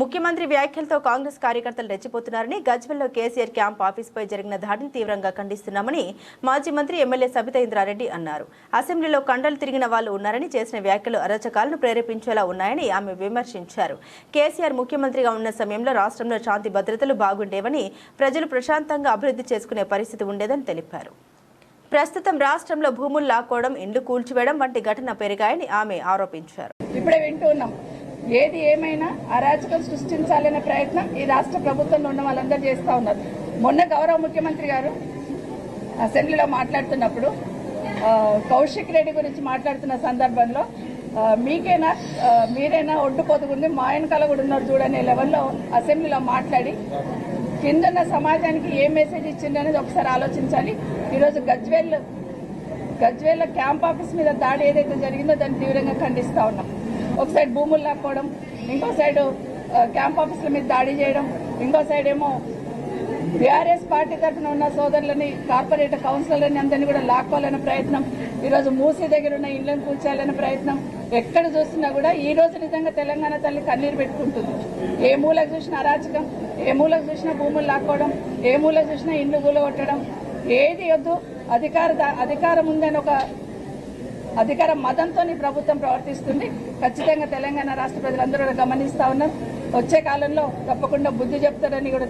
ముఖ్యమంత్రి వ్యాఖ్యలతో కాంగ్రెస్ కార్యకర్తలు రెచ్చిపోతున్నారని గజ్వెల్లో కేసీఆర్ క్యాంప్ ఆఫీసుపై జరిగిన దాడిని తీవ్రంగా ఖండిస్తున్నామని మాజీ మంత్రి ఎమ్మెల్యే సబితా ఇంద్రారెడ్డి అన్నారు. అసెంబ్లీలో కండలు తిరిగిన వాళ్ళు ఉన్నారని చేసిన వ్యాఖ్యలు అరాచకాలను ప్రేరేపించేలా ఉన్నాయని ఆమె విమర్శించారు. కేసీఆర్ ముఖ్యమంత్రిగా ఉన్న సమయంలో రాష్ట్రంలో శాంతి భద్రతలు బాగుండేవని, ప్రజలు ప్రశాంతంగా అభివృద్ధి చేసుకునే పరిస్థితి ఉండేదని తెలిపారు. ప్రస్తుతం రాష్ట్రంలో భూములు లాక్కోవడం, ఇండ్లు కూల్చివేయడం వంటి ఘటన పెరిగాయని ఆమె ఆరోపించారు. ఇప్పుడే వింటున్నాం, ఏది ఏమైనా అరాచకం సృష్టించాలనే ప్రయత్నం ఈ రాష్ట్ర ప్రభుత్వంలో ఉన్న వాళ్ళందరూ చేస్తూ ఉన్నారు. మొన్న గౌరవ ముఖ్యమంత్రి గారు అసెంబ్లీలో మాట్లాడుతున్నప్పుడు కౌశిక్ రెడ్డి గురించి మాట్లాడుతున్న సందర్భంలో మీరైనా ఒడ్డు పొదుగుంది మా వెనకాల కూడా ఉన్నారు చూడనే లెవెల్లో అసెంబ్లీలో మాట్లాడి కిందన్న సమాజానికి ఏ మెసేజ్ ఇచ్చిందనేది ఒకసారి ఆలోచించాలి. ఈరోజు గజ్వేల్ క్యాంప్ ఆఫీస్ మీద దాడి ఏదైతే జరిగిందో దాన్ని తీవ్రంగా ఖండిస్తూ ఉన్నాం. ఒక సైడ్ భూములు లాక్కోవడం, ఇంకో సైడ్ క్యాంప్ ఆఫీసుల మీద దాడి చేయడం, ఇంకో సైడ్ ఏమో బీఆర్ఎస్ పార్టీ తరఫున ఉన్న సోదరులని, కార్పొరేటర్ కౌన్సిలర్లని అందరినీ కూడా లాక్కోవాలనే ప్రయత్నం, ఈరోజు మూసీ దగ్గర ఉన్న ఇళ్లను కూల్చాలనే ప్రయత్నం. ఎక్కడ చూసినా కూడా ఈ రోజు నిజంగా తెలంగాణ తల్లి కన్నీరు పెట్టుకుంటుంది. ఏ మూలకు చూసినా అరాచకం, ఏ మూలకు చూసినా భూములు లాక్కోవడం, ఏ మూలకు చూసినా ఇండ్లు కూలగొట్టడం. ఏది వద్దు, అధికారం ఉందని ఒక అధికార మదంతో ప్రభుత్వం ప్రవర్తిస్తుంది. ఖచ్చితంగా తెలంగాణ రాష్ట్ర ప్రజలందరూ కూడా గమనిస్తా ఉన్నారు. వచ్చే కాలంలో తప్పకుండా బుద్ధి చెప్తారని కూడా